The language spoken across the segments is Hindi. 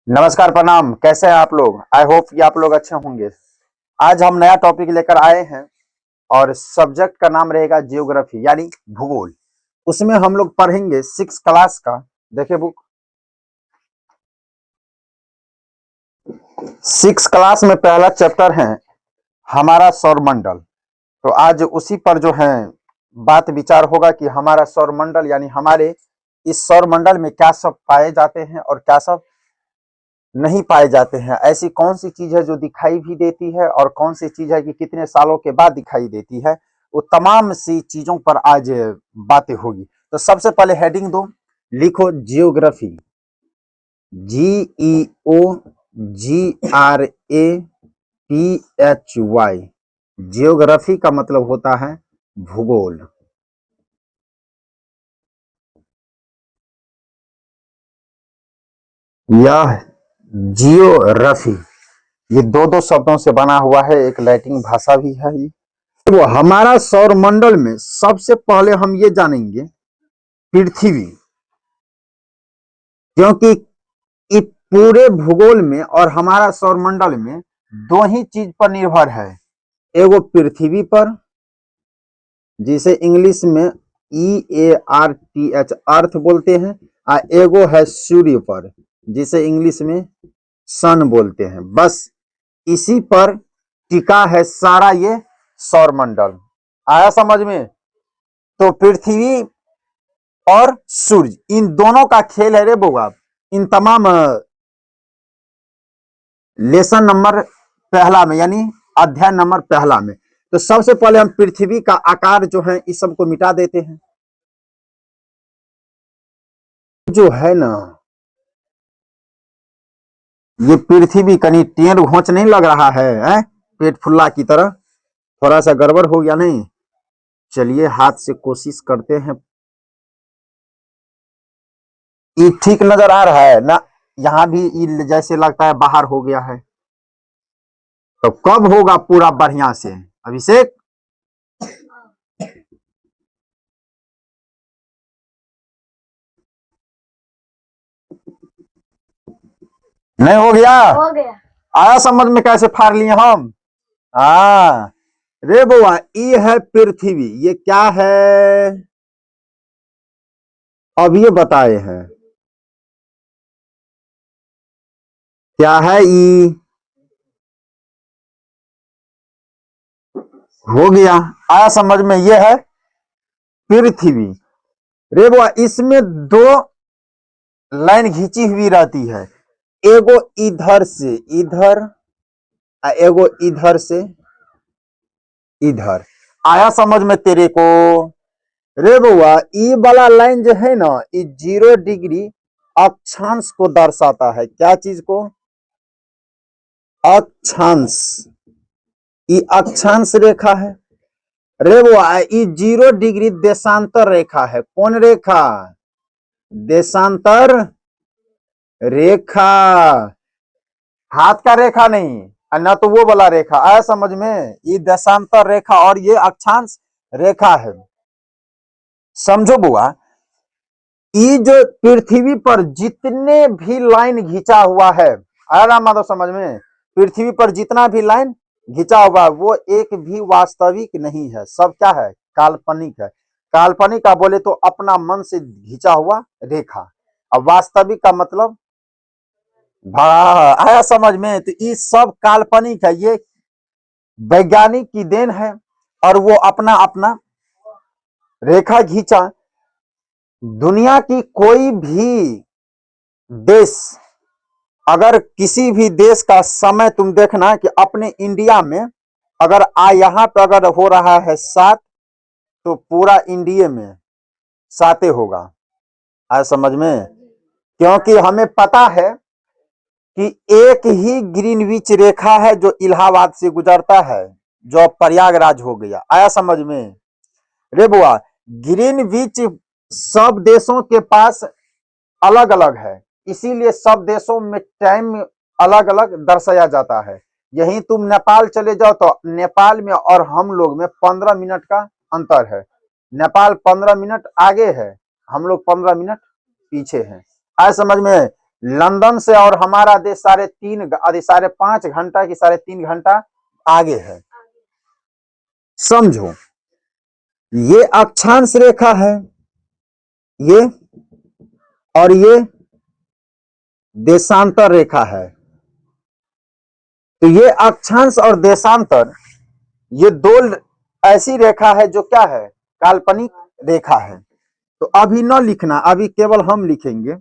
नमस्कार, प्रणाम। कैसे हैं आप लोग? आई होप कि आप लोग अच्छे होंगे। आज हम नया टॉपिक लेकर आए हैं और सब्जेक्ट का नाम रहेगा जियोग्राफी यानी भूगोल। उसमें हम लोग पढ़ेंगे 6 क्लास का। देखिए बुक। 6 क्लास में पहला चैप्टर है हमारा सौरमंडल। तो आज उसी पर जो है बात विचार होगा कि हमारा सौरमंडल यानी हमारे इस सौरमंडल में क्या सब पाए जाते हैं और क्या सब नहीं पाए जाते हैं। ऐसी कौन सी चीज है जो दिखाई भी देती है और कौन सी चीज है कि कितने सालों के बाद दिखाई देती है। वो तमाम सी चीजों पर आज बातें होगी। तो सबसे पहले हेडिंग दो, लिखो जियोग्राफी। GEOGRAPHY। जियोग्राफी का मतलब होता है भूगोल। यह जियोग्राफी ये दो शब्दों से बना हुआ है, एक लैटिन भाषा भी है ये। तो हमारा सौरमंडल में सबसे पहले हम ये जानेंगे पृथ्वी, क्योंकि इस पूरे भूगोल में और हमारा सौरमंडल में दो ही चीज पर निर्भर है। एगो पृथ्वी पर, जिसे इंग्लिश में EARTH अर्थ बोलते हैं, और एगो है सूर्य पर, जिसे इंग्लिश में सन बोलते हैं। बस इसी पर टिका है सारा ये सौरमंडल। आया समझ में? तो पृथ्वी और सूर्य, इन दोनों का खेल है रे बुआ। इन तमाम लेसन नंबर पहला में यानी अध्याय नंबर पहला में। तो सबसे पहले हम पृथ्वी का आकार जो है इस सबको मिटा देते हैं। जो है ना, ये पृथ्वी कहीं टेढ़ घोंच नहीं लग रहा है? पेट फुल्ला की तरह थोड़ा सा गड़बड़ हो गया नहीं? चलिए हाथ से कोशिश करते हैं। ये ठीक नजर आ रहा है ना? यहाँ भी ये जैसे लगता है बाहर हो गया है। तो कब होगा पूरा बढ़िया से अभिषेक? नहीं हो गया? हो गया। आया समझ में कैसे फाड़ लिए हम? हाँ रे बुआ, ये है पृथ्वी। ये क्या है अब ये बताए हैं क्या है? ई हो गया। आया समझ में? ये है पृथ्वी। रे बुआ, इसमें दो लाइन खींची हुई रहती है, एगो इधर से इधर, एगो इधर से इधर। आया समझ में तेरे को? रे बुआ, ई वाला लाइन जो है ना, ये 0 डिग्री अक्षांश को दर्शाता है। क्या चीज को? अक्षांश। ये अक्षांश रेखा है। रे बुआ, ये 0 डिग्री देशांतर रेखा है। कौन रेखा? देशांतर रेखा। हाथ का रेखा नहीं, और न तो वो वाला रेखा। आया समझ में? ये देशांतर रेखा और ये अक्षांश रेखा है। समझो बुआ, ये जो पृथ्वी पर जितने भी लाइन घिंचा हुआ है, आया ना माधव समझ में? पृथ्वी पर जितना भी लाइन घिंचा हुआ है वो एक भी वास्तविक नहीं है। सब क्या है? काल्पनिक है। काल्पनिक का बोले तो अपना मन से घिंचा हुआ रेखा। अब वास्तविक का मतलब आया समझ में? तो ये सब काल्पनिक है, ये वैज्ञानिक की देन है। और वो अपना अपना रेखा खींचा। दुनिया की कोई भी देश, अगर किसी भी देश का समय तुम देखना कि अपने इंडिया में अगर यहाँ पे अगर हो रहा है 7, तो पूरा इंडिया में 7 होगा। आया समझ में? क्योंकि हमें पता है कि एक ही ग्रीनविच रेखा है जो इलाहाबाद से गुजरता है, जो अब प्रयागराज हो गया। आया समझ में? रे बुआ, ग्रीनविच सब देशों के पास अलग अलग है, इसीलिए सब देशों में टाइम अलग अलग दर्शाया जाता है। यही तुम नेपाल चले जाओ तो नेपाल में और हम लोग में 15 मिनट का अंतर है। नेपाल 15 मिनट आगे है, हम लोग 15 मिनट पीछे हैं। आया समझ में? लंदन से और हमारा देश 5 घंटा की 3.5 घंटा आगे है। समझो, ये अक्षांश रेखा है ये, और ये देशांतर रेखा है। तो ये अक्षांश और देशांतर, ये दो ऐसी रेखा है जो क्या है, काल्पनिक रेखा है। तो अभी न लिखना, अभी केवल हम लिखेंगे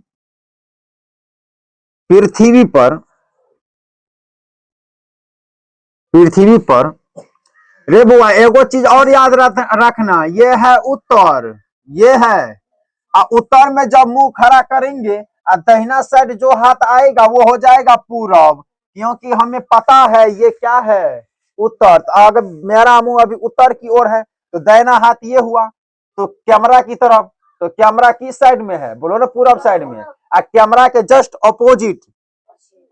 पृथ्वी पर रे बुआ एगो चीज और याद रखना, ये है उत्तर, ये है। उत्तर में जब मुंह खड़ा करेंगे दहिना साइड जो हाथ आएगा वो हो जाएगा पूरब, क्योंकि हमें पता है ये क्या है, उत्तर। तो अगर मेरा मुंह अभी उत्तर की ओर है तो दाहिना हाथ ये हुआ, तो कैमरा की तरफ। तो कैमरा किस साइड में है, बोलो ना, पूरब साइड में। कैमरा के जस्ट अपोजिट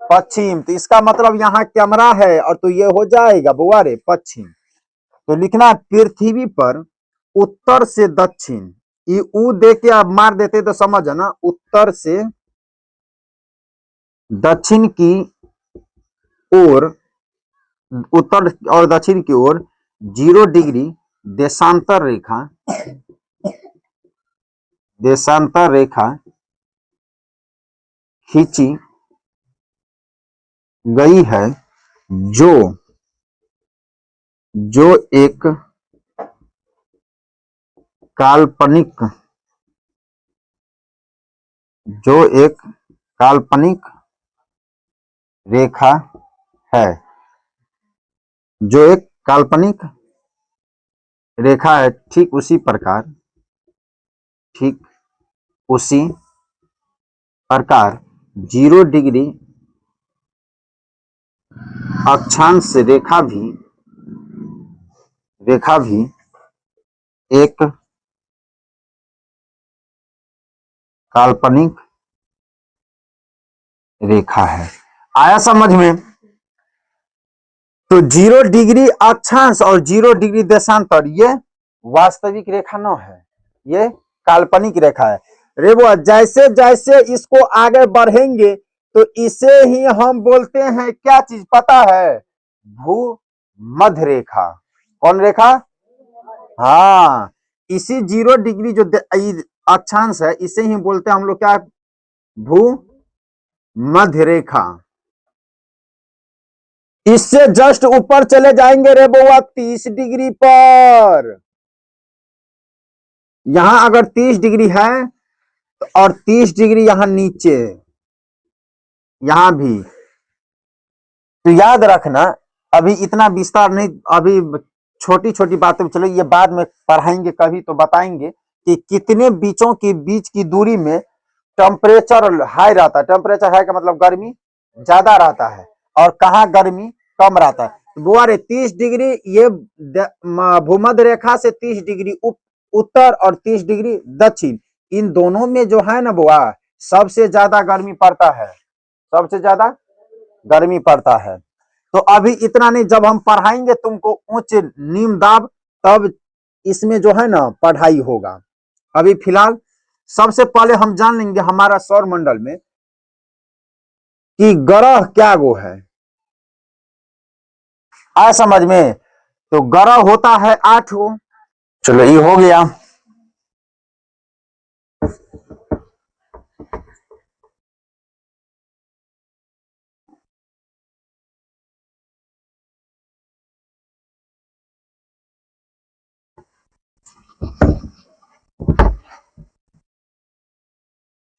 पश्चिम, तो इसका मतलब यहाँ कैमरा है, और तो ये हो जाएगा बुआ रे पश्चिम। तो लिखना पृथ्वी पर उत्तर से दक्षिण, ये ऊ दे के आप मार देते तो समझ है ना, उत्तर से दक्षिण की ओर, उत्तर और दक्षिण की ओर 0 डिग्री देशांतर रेखा खींची गई है, जो एक काल्पनिक रेखा है, जो एक काल्पनिक रेखा है। ठीक उसी प्रकार 0 डिग्री अक्षांश रेखा भी एक काल्पनिक रेखा है। आया समझ में? तो 0 डिग्री अक्षांश और 0 डिग्री देशांतर ये वास्तविक रेखा न है, ये काल्पनिक रेखा है। रे वो जैसे जैसे इसको आगे बढ़ेंगे तो इसे ही हम बोलते हैं क्या चीज पता है, भू मध्य रेखा। कौन रेखा? हाँ, इसी 0 डिग्री जो अक्षांश है इसे ही बोलते हैं हम लोग क्या, भू मध्य रेखा। इससे जस्ट ऊपर चले जाएंगे रे बउआ 30 डिग्री पर। यहां अगर 30 डिग्री है और 30 डिग्री यहां नीचे, यहां भी, तो याद रखना, अभी इतना विस्तार नहीं, अभी छोटी छोटी बातें, चलो ये बाद में पढ़ाएंगे, कभी तो बताएंगे कि कितने बीचों के बीच की दूरी में टेम्परेचर हाई रहता है। टेम्परेचर हाई का मतलब गर्मी ज्यादा रहता है, और कहाँ गर्मी कम रहता है। बुआ रे 30 डिग्री ये भूमध्य रेखा से 30 डिग्री उत्तर और 30 डिग्री दक्षिण, इन दोनों में जो है ना बुआ, सबसे ज्यादा गर्मी पड़ता है, सबसे ज्यादा गर्मी पड़ता है। तो अभी इतना नहीं, जब हम पढ़ाएंगे तुमको उच्च निम्न दाब, तब इसमें जो है ना पढ़ाई होगा। अभी फिलहाल सबसे पहले हम जान लेंगे हमारा सौर मंडल में कि ग्रह क्या गो है। आया समझ में? तो ग्रह होता है 8 गो। चलो ये हो गया।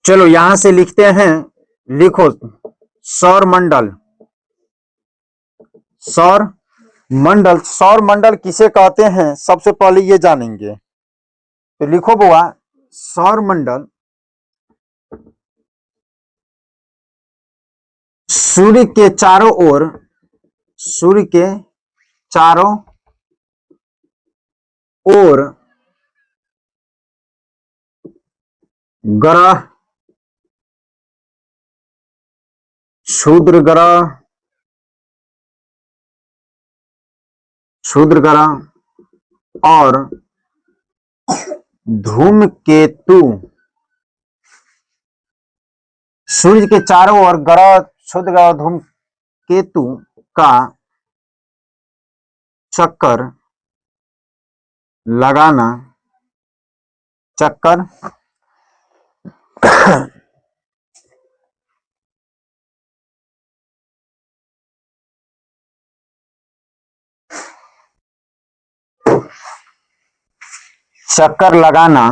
चलो यहां से लिखते हैं, लिखो सौर मंडल। सौर मंडल किसे कहते हैं सबसे पहले ये जानेंगे। तो लिखो बुआ, सौर मंडल सूर्य के चारों ओर ग्रह, क्षुद्र ग्रह और धूमकेतु सूर्य के चारों ओर ग्रह, क्षुद्र ग्रह, धूमकेतु का चक्कर लगाना, चक्कर चक्कर लगाना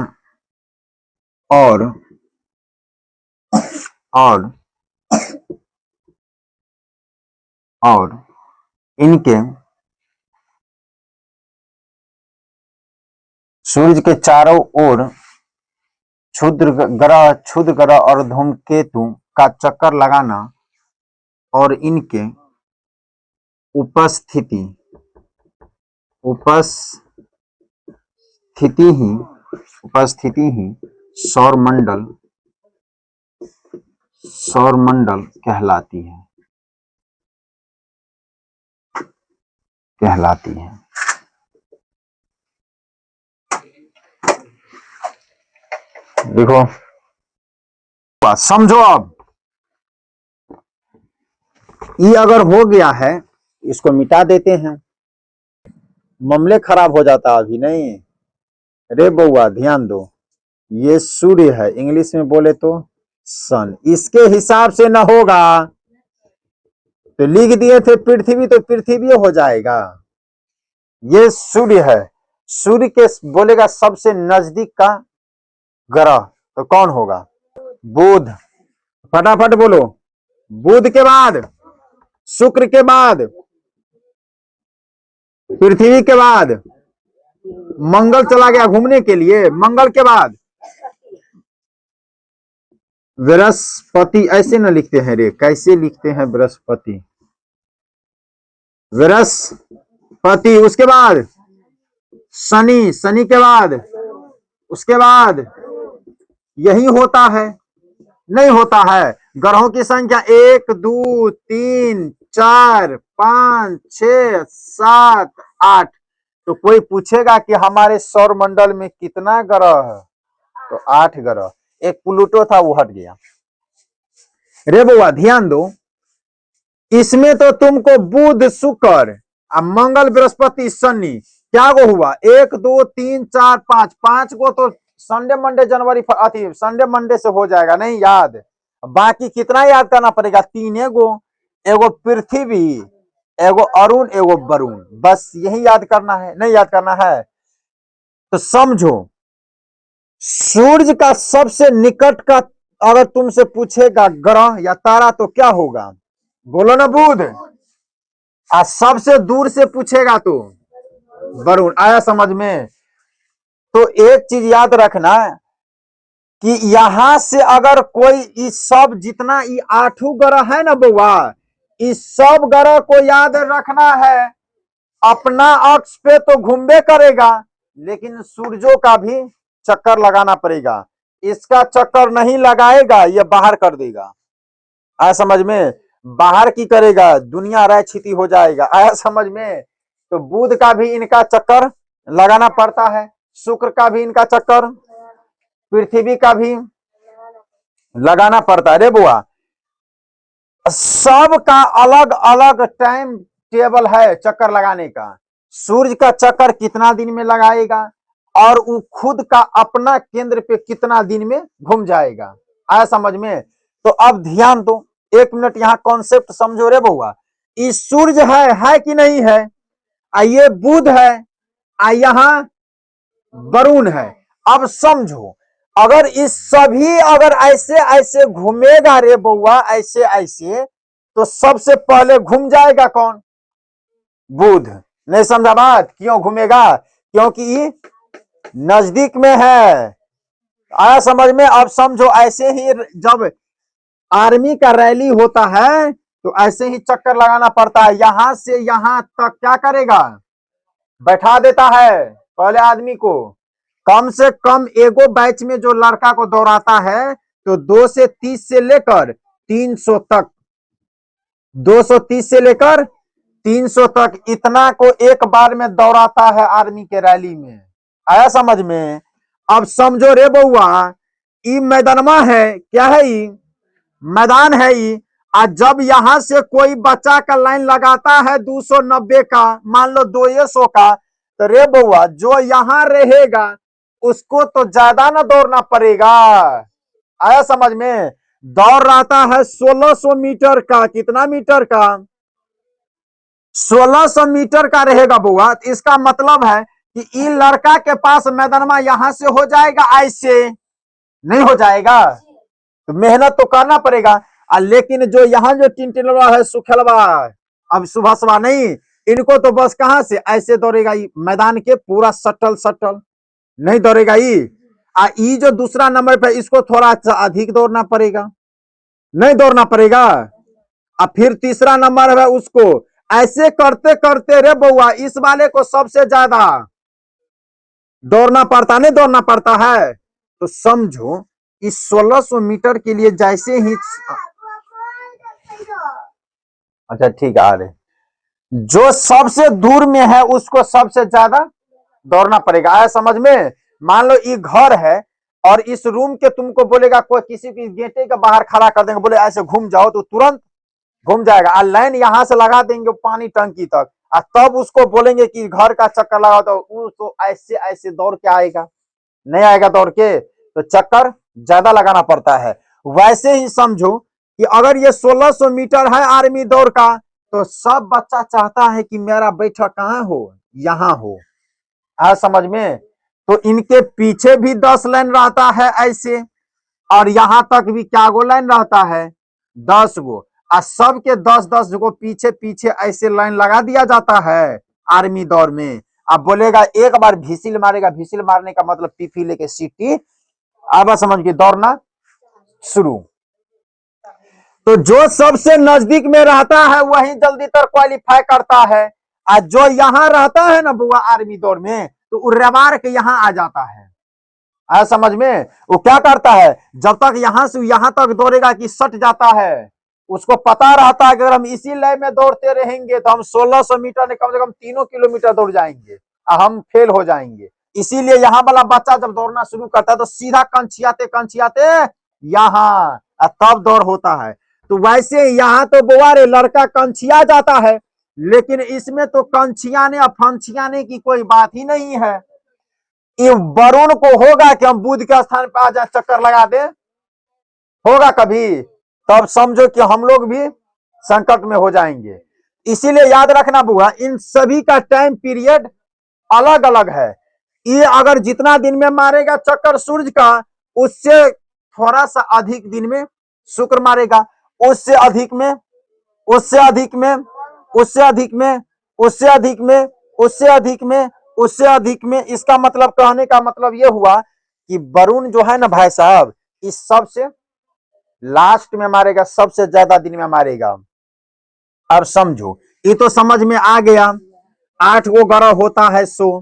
और और और इनके सूर्य के चारों ओर क्षुद्र ग्रह और धूमकेतु का चक्कर लगाना और इनके उपस्थिति उपस्थिति ही सौर मंडल कहलाती है। देखो बात समझो। अब ये अगर हो गया है, इसको मिटा देते हैं, मामले खराब हो जाता। अभी नहीं रे बउआ, ध्यान दो। ये सूर्य है, इंग्लिश में बोले तो सन, इसके हिसाब से न होगा तो लिख दिए थे पृथ्वी, तो पृथ्वी हो जाएगा। ये सूर्य है, सूर्य के बोलेगा सबसे नजदीक का ग्रह तो कौन होगा? बुध। फटाफट बोलो। बुध के बाद शुक्र के बाद पृथ्वी के बाद मंगल चला गया घूमने के लिए, मंगल के बाद बृहस्पति। ऐसे न लिखते हैं रे, कैसे लिखते हैं बृहस्पति? बृहस्पति, उसके बाद शनि, शनि के बाद उसके बाद यही होता है? नहीं होता है। ग्रहों की संख्या 1 2 3 4 5 6 7 8। तो कोई पूछेगा कि हमारे सौर मंडल में कितना ग्रह है, तो 8 ग्रह। एक प्लूटो था, वो हट गया। रे बुआ ध्यान दो, इसमें तो तुमको बुध शुक्र मंगल बृहस्पति शनि क्या गो हुआ? 1 2 3 4 5, 5 गो तो संडे मंडे जनवरी अति संडे मंडे से हो जाएगा, नहीं याद? बाकी कितना याद करना पड़ेगा? 3 गो, एगो पृथ्वी, एगो अरुण, एगो वरुण, बस यही याद करना है। नहीं याद करना है तो समझो, सूर्य का सबसे निकट का अगर तुमसे पूछेगा ग्रह या तारा तो क्या होगा? बोलो ना, बुध। सबसे दूर से पूछेगा तो वरुण। आया समझ में? तो एक चीज याद रखना कि यहां से अगर कोई इस सब जितना ये 8 ग्रह है ना बउआ, इस सब ग्रह को याद रखना है। अपना अक्ष पे तो घूमबे करेगा, लेकिन सूर्यों का भी चक्कर लगाना पड़ेगा। इसका चक्कर नहीं लगाएगा, ये बाहर कर देगा। आया समझ में? बाहर की करेगा, दुनिया राय छिती हो जाएगा। आया समझ में? तो बुध का भी इनका चक्कर लगाना पड़ता है, शुक्र का भी इनका चक्कर, पृथ्वी का भी लगाना पड़ता है। रे बुआ, सबका अलग अलग टाइम टेबल है चक्कर लगाने का। सूर्य का चक्कर कितना दिन में लगाएगा और वो खुद का अपना केंद्र पे कितना दिन में घूम जाएगा। आया समझ में? तो अब ध्यान दो, 1 मिनट यहां कॉन्सेप्ट समझो रे बउआ। इस सूर्य है कि नहीं है? ये बुध है, यहां वरुण है। अब समझो, अगर इस सभी अगर ऐसे ऐसे घूमेगा रे बउआ, ऐसे ऐसे, तो सबसे पहले घूम जाएगा कौन? बुध। नहीं समझा बात? क्यों घूमेगा? क्योंकि नजदीक में है। आया समझ में? अब समझो, ऐसे ही जब आर्मी का रैली होता है तो ऐसे ही चक्कर लगाना पड़ता है। यहां से यहां तक क्या करेगा? बैठा देता है पहले आदमी को। कम से कम एगो बैच में जो लड़का को दौड़ाता है तो 230 से लेकर 300 तक, 230 से लेकर 300 तक इतना को एक बार में दौड़ाता है आर्मी के रैली में। आया समझ में? अब समझो रे बउआ, ई मैदानमा है, क्या है ई? मैदान है ये। आज जब यहां से कोई बच्चा का लाइन लगाता है 290 का, मान लो 200 का, तो रे बउआ जो यहां रहेगा उसको तो ज्यादा ना दौड़ना पड़ेगा। आया समझ में? दौड़ रहता है 1600 मीटर का, कितना मीटर का? 1600 मीटर का रहेगा बउआ। इसका मतलब है कि इ लड़का के पास मैदानमा यहां से हो जाएगा, ऐसे नहीं हो जाएगा, तो मेहनत तो करना पड़ेगा। लेकिन जो यहाँ जो टिनटिनवा है, सुखेलवा, अब सुबह नहीं, इनको तो बस कहां से ऐसे दौड़ेगा, मैदान के पूरा सटल सटल नहीं दौड़ेगा। ई जो दूसरा नंबर पे, इसको थोड़ा सा अधिक दौड़ना पड़ेगा, नहीं दौड़ना पड़ेगा। अब फिर तीसरा नंबर है, उसको ऐसे करते करते रे बउआ इस वाले को सबसे ज्यादा दौड़ना पड़ता, नहीं दौड़ना पड़ता है। तो समझो इस 1600 मीटर के लिए जैसे ही, अच्छा ठीक है, आ रहे, जो सबसे दूर में है उसको सबसे ज्यादा दौड़ना पड़ेगा। आया समझ में? मान लो ये घर है और इस रूम के तुमको बोलेगा, कोई किसी की गेटे के बाहर खड़ा कर देंगे, बोले ऐसे घूम जाओ, तो तुरंत घूम जाएगा। और लाइन यहां से लगा देंगे पानी टंकी तक, और तब उसको बोलेंगे कि घर का चक्कर लगाओ, तो तो ऐसे ऐसे दौड़ के आएगा, नहीं आएगा दौड़ के, तो चक्कर ज्यादा लगाना पड़ता है। वैसे ही समझो कि अगर ये 1600 मीटर है आर्मी दौड़ का, तो सब बच्चा चाहता है कि मेरा बैठक कहाँ हो, यहां हो। आ समझ में? तो इनके पीछे भी 10 लाइन रहता है ऐसे, और यहां तक भी क्या गो लाइन रहता है, 10 गो। और सबके 10-10 गो पीछे पीछे ऐसे लाइन लगा दिया जाता है आर्मी दौड़ में। अब बोलेगा एक बार भिसिल मारेगा, भिसिल मारने का मतलब पीपी लेके सीटी, अब समझ के दौड़ना शुरू। तो जो सबसे नजदीक में रहता है वही जल्दी तर क्वालिफाई करता है, और जो यहां रहता है ना बुआ आर्मी दौड़ में, तो उर्रवार के यहां आ जाता है। आया समझ में? वो क्या करता है, जब तक यहां से यहां तक दौड़ेगा कि सट जाता है, उसको पता रहता है कि अगर हम इसी लय में दौड़ते रहेंगे तो हम 1600 मीटर में कम से कम 3 किलोमीटर दौड़ जाएंगे, हम फेल हो जाएंगे। इसीलिए यहाँ वाला बच्चा जब दौड़ना शुरू करता है तो सीधा कंचियाते कंचियाते यहाँ, तब दौड़ होता है। तो वैसे यहाँ तो बुआरे लड़का कंचिया जाता है, लेकिन इसमें तो कंचियाने और फंचियाने की कोई बात ही नहीं है। ये वरुण को होगा कि हम बुध के स्थान पर आ जाए, चक्कर लगा दे, होगा कभी? तब समझो कि हम लोग भी संकट में हो जाएंगे। इसीलिए याद रखना बुआ, इन सभी का टाइम पीरियड अलग अलग है। ये अगर जितना दिन में मारेगा चक्कर सूर्य का, उससे थोड़ा सा अधिक दिन में शुक्र मारेगा, उससे अधिक में, उससे अधिक में, उससे अधिक में, उससे अधिक में, उससे अधिक में, उससे अधिक में। इसका मतलब, कहने का मतलब यह हुआ कि वरुण जो है ना भाई साहब, इस सबसे लास्ट में मारेगा, सबसे ज्यादा दिन में मारेगा। अब समझो, ये तो समझ में आ गया। 8 गो ग्रह होता है सो,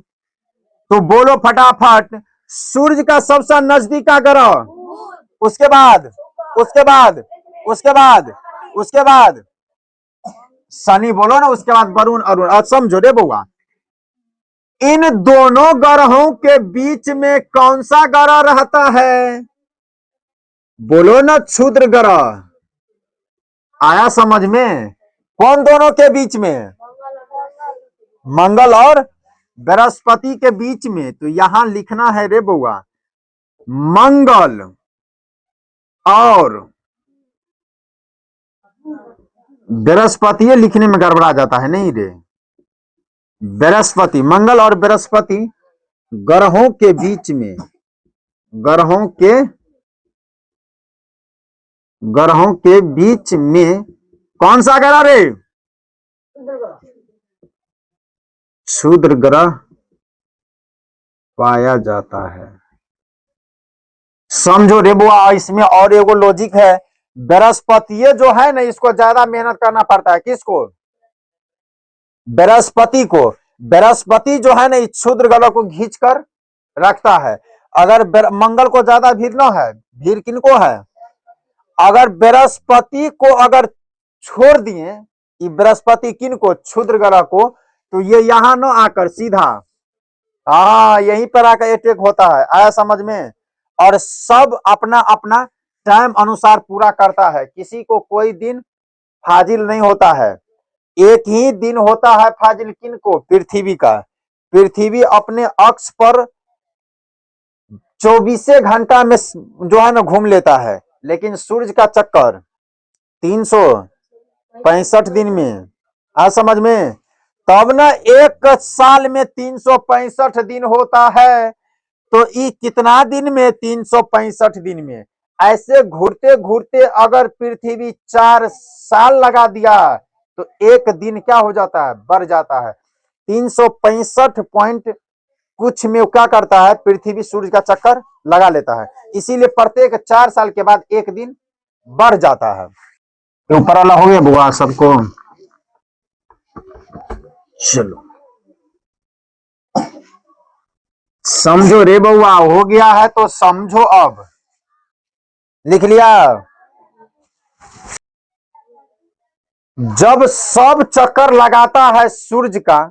तो बोलो फटाफट, सूर्य का सबसे नजदीक का ग्रह, उसके बाद, उसके बाद, उसके बाद, उसके बाद शनि बोलो ना, उसके बाद वरुण, अरुण। और समझो रे बउआ, इन दोनों ग्रहों के बीच में कौन सा ग्रह रहता है, बोलो ना, क्षुद्र ग्रह। आया समझ में? कौन दोनों के बीच में? मंगल और बृहस्पति के बीच में। तो यहां लिखना है रे बउआ, मंगल और बृहस्पति। लिखने में गड़बड़ा जाता है नहीं रे, बृहस्पति, मंगल और बृहस्पति ग्रहों के बीच में, ग्रहों के बीच में कौन सा ग्रह रे? क्षुद्र ग्रह पाया जाता है। समझो रे बुआ, इसमें और एगो लॉजिक है। बृहस्पति जो है ना, इसको ज्यादा मेहनत करना पड़ता है। किसको? बृहस्पति को। बृहस्पति जो है ना, इस क्षुद्र ग्रह को खींच कर रखता है। अगर मंगल को ज्यादा भीड़ न है, भीड़ किनको है? अगर बृहस्पति को अगर छोड़ दिए, बृहस्पति किनको? क्षुद्र ग्रह को, तो ये यहां न आकर सीधा यहीं पर आकर अटैक होता है। आया समझ में? और सब अपना अपना टाइम अनुसार पूरा करता है। किसी को कोई दिन फाजिल नहीं होता है। एक ही दिन होता है फाजिल किन को? पृथ्वी का। पृथ्वी अपने अक्ष पर 24 घंटा में जो है ना घूम लेता है, लेकिन सूर्य का चक्कर 365 दिन में। आ समझ में? तब ना एक साल में 365 दिन होता है, तो ये कितना दिन में? 365 दिन में। ऐसे घूरते घूरते अगर पृथ्वी 4 साल लगा दिया तो एक दिन क्या हो जाता है? बढ़ जाता है। 365 पॉइंट कुछ में क्या करता है? पृथ्वी सूर्य का चक्कर लगा लेता है। इसीलिए प्रत्येक 4 साल के बाद एक दिन बढ़ जाता है। तो ऊपर वाला हो गया बुआ सबको? चलो समझो रे बउआ, हो गया है तो समझो। अब लिख लिया? जब सब चक्कर लगाता है सूर्य का,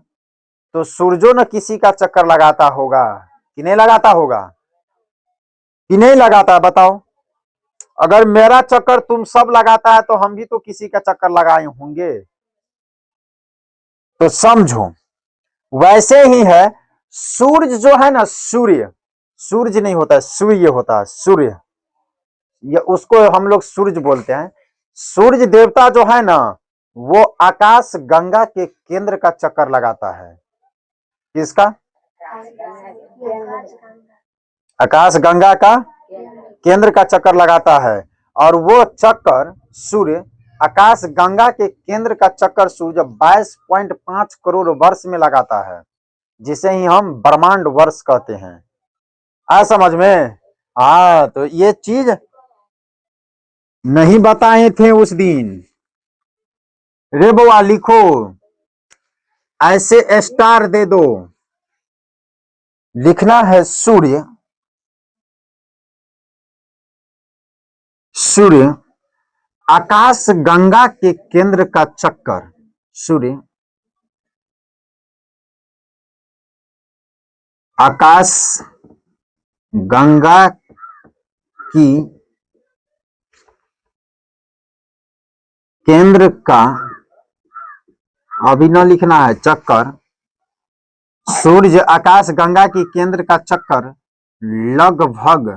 तो सूर्यो न किसी का चक्कर लगाता होगा कि नहीं लगाता होगा? कि नहीं लगाता? बताओ। अगर मेरा चक्कर तुम सब लगाता है तो हम भी तो किसी का चक्कर लगाए होंगे। तो समझो वैसे ही है सूर्य जो है ना, सूर्य नहीं होता है, सूर्य होता है। सूर्य, ये उसको हम लोग सूर्य बोलते हैं। सूर्य देवता जो है ना, वो आकाश गंगा के केंद्र का चक्कर लगाता है। किसका? आकाश गंगा का केंद्र का चक्कर लगाता है। और वो चक्कर सूर्य आकाश गंगा के केंद्र का चक्कर सूर्य 22.5 करोड़ वर्ष में लगाता है, जिसे ही हम ब्रह्मांड वर्ष कहते हैं। आ समझ में? हाँ, तो ये चीज नहीं बताए थे उस दिन। रे बुआ लिखो, ऐसे स्टार दे दो। लिखना है सूर्य आकाश गंगा के केंद्र का चक्कर। सूर्य आकाश गंगा की केंद्र का, अभी न लिखना है चक्कर। सूर्य आकाश गंगा की केंद्र का चक्कर लगभग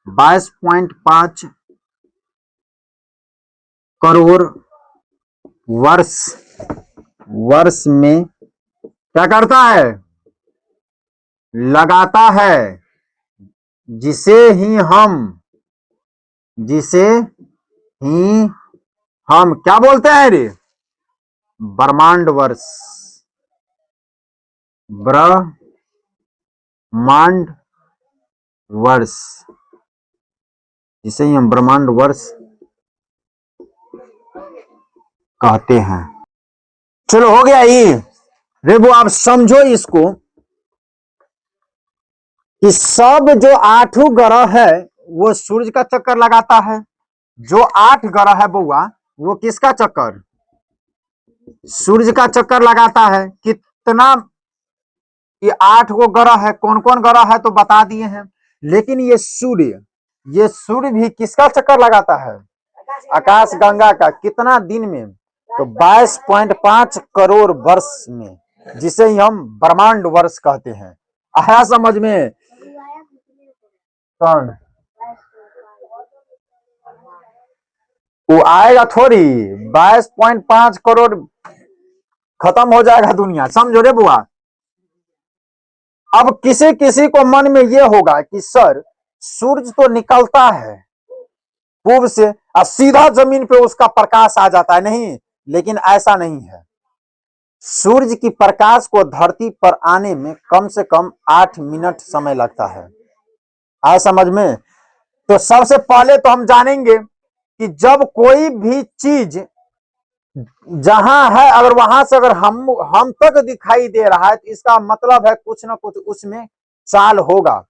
22.5 करोड़ वर्ष में क्या करता है? लगाता है। जिसे ही हम क्या बोलते हैं रे? ब्रह्मांड वर्ष। ब्रह्मांड वर्ष, जिसे ही हम ब्रह्मांड वर्ष कहते हैं। चलो हो गया ये। रेबो आप समझो इसको कि सब जो 8 ग्रह है वो सूर्य का चक्कर लगाता है। जो 8 ग्रह है बउआ, वो किसका चक्कर? सूर्य का चक्कर लगाता है। कितना? ये 8 गो ग्रह है। कौन कौन ग्रह है तो बता दिए हैं, लेकिन ये सूर्य भी किसका चक्कर लगाता है? आकाश गंगा का। कितना दिन में? तो 22.5 करोड़ वर्ष में, जिसे ही हम ब्रह्मांड वर्ष कहते हैं। आया समझ में? कौन? वो आएगा थोड़ी। 22.5 करोड़ खत्म हो जाएगा दुनिया। समझो रे बुआ। अब किसी किसी को मन में यह होगा कि सर सूरज तो निकलता है पूर्व से और सीधा जमीन पे उसका प्रकाश आ जाता है। नहीं, लेकिन ऐसा नहीं है। सूर्य की प्रकाश को धरती पर आने में कम से कम 8 मिनट समय लगता है। आया समझ में? तो सबसे पहले तो हम जानेंगे कि जब कोई भी चीज जहां है, अगर वहां से अगर हम तक दिखाई दे रहा है, तो इसका मतलब है कुछ ना कुछ उसमें चाल होगा,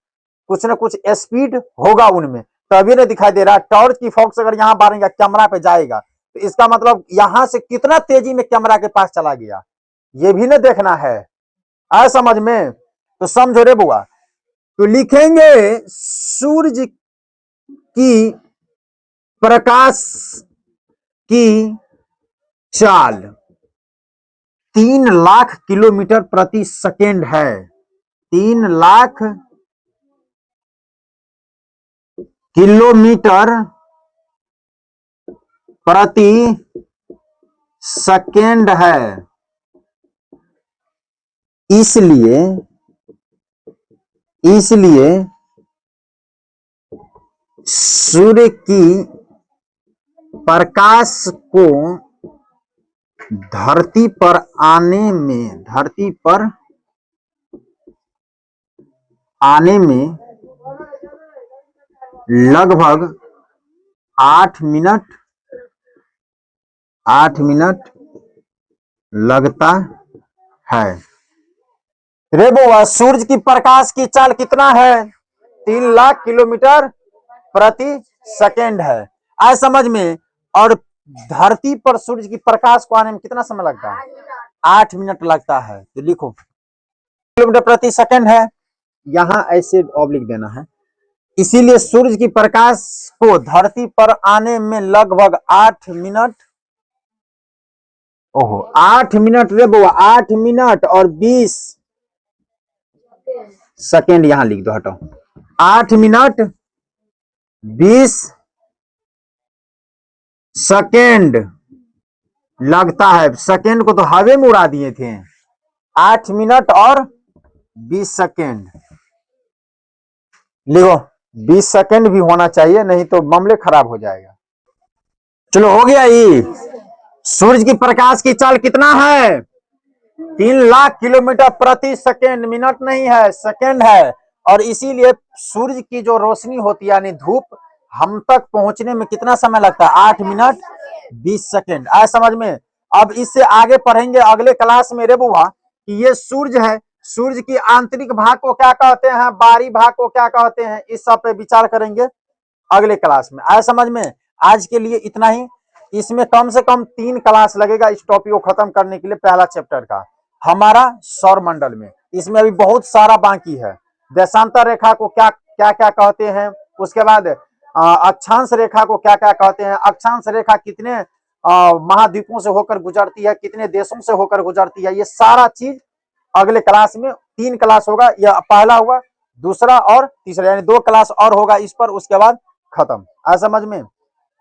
कुछ ना कुछ स्पीड होगा उनमें, तभी ना दिखाई दे रहा है। टॉर्च की फोकस अगर यहाँ मारेगा, कैमरा पे जाएगा, तो इसका मतलब यहां से कितना तेजी में कैमरा के पास चला गया, ये भी ना देखना है। आया समझ में? तो समझो रे बुआ। तो लिखेंगे सूर्य की प्रकाश की चाल 3 लाख किलोमीटर प्रति सेकेंड है। 3 लाख किलोमीटर प्रति सेकेंड है। इसलिए सूर्य की प्रकाश को धरती पर आने में लगभग 8 मिनट लगता है। रे बुआ, सूर्य की प्रकाश की चाल कितना है? 3 लाख किलोमीटर प्रति सेकेंड है। आए समझ में? और धरती पर सूर्य की प्रकाश को आने में कितना समय लगता है? 8 मिनट लगता है। तो लिखो, किलोमीटर प्रति सेकेंड है, यहां ऐसे ऑब्लिक देना है। इसीलिए सूर्य की प्रकाश को धरती पर आने में लगभग 8 मिनट, 8 मिनट रे बुआ, 8 मिनट और 20 सेकेंड यहां लिख दो, हटाओ। 8 मिनट 20 सेकेंड लगता है। सेकेंड को तो हवे में उड़ा दिए थे। 8 मिनट और 20 सेकेंड लिखो। 20 सेकेंड भी होना चाहिए, नहीं तो मामले खराब हो जाएगा। चलो, हो गया। ये सूर्य की प्रकाश की चाल कितना है? 3 लाख किलोमीटर प्रति सेकेंड। मिनट नहीं है, सेकेंड है। और इसीलिए सूर्य की जो रोशनी होती है, यानी धूप, हम तक पहुंचने में कितना समय लगता है? 8 मिनट 20 सेकेंड। आए समझ में? अब इससे आगे पढ़ेंगे अगले क्लास में रे बुआ कि ये सूर्य है, सूर्य की आंतरिक भाग को क्या कहते हैं, बाहरी भाग को क्या कहते हैं, इस सब पे विचार करेंगे अगले क्लास में। आए समझ में? आज के लिए इतना ही। इसमें कम से कम 3 क्लास लगेगा इस टॉपिक को खत्म करने के लिए, पहला चैप्टर का हमारा सौर मंडल में। इसमें अभी बहुत सारा बाकी है। देशांतर रेखा को क्या क्या क्या कहते हैं, उसके बाद अक्षांश रेखा को क्या क्या कहते हैं, अक्षांश रेखा कितने महाद्वीपों से होकर गुजरती है, कितने देशों से होकर गुजरती है, ये सारा चीज अगले क्लास में 3 क्लास होगा। यह पहला हुआ, दूसरा और तीसरा, यानी 2 क्लास और होगा इस पर, उसके बाद खत्म। आ समझ में?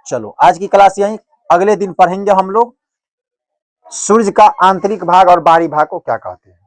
चलो, आज की क्लास यहीं। अगले दिन पढ़ेंगे हम लोग सूर्य का आंतरिक भाग और बाहरी भाग को क्या कहते हैं।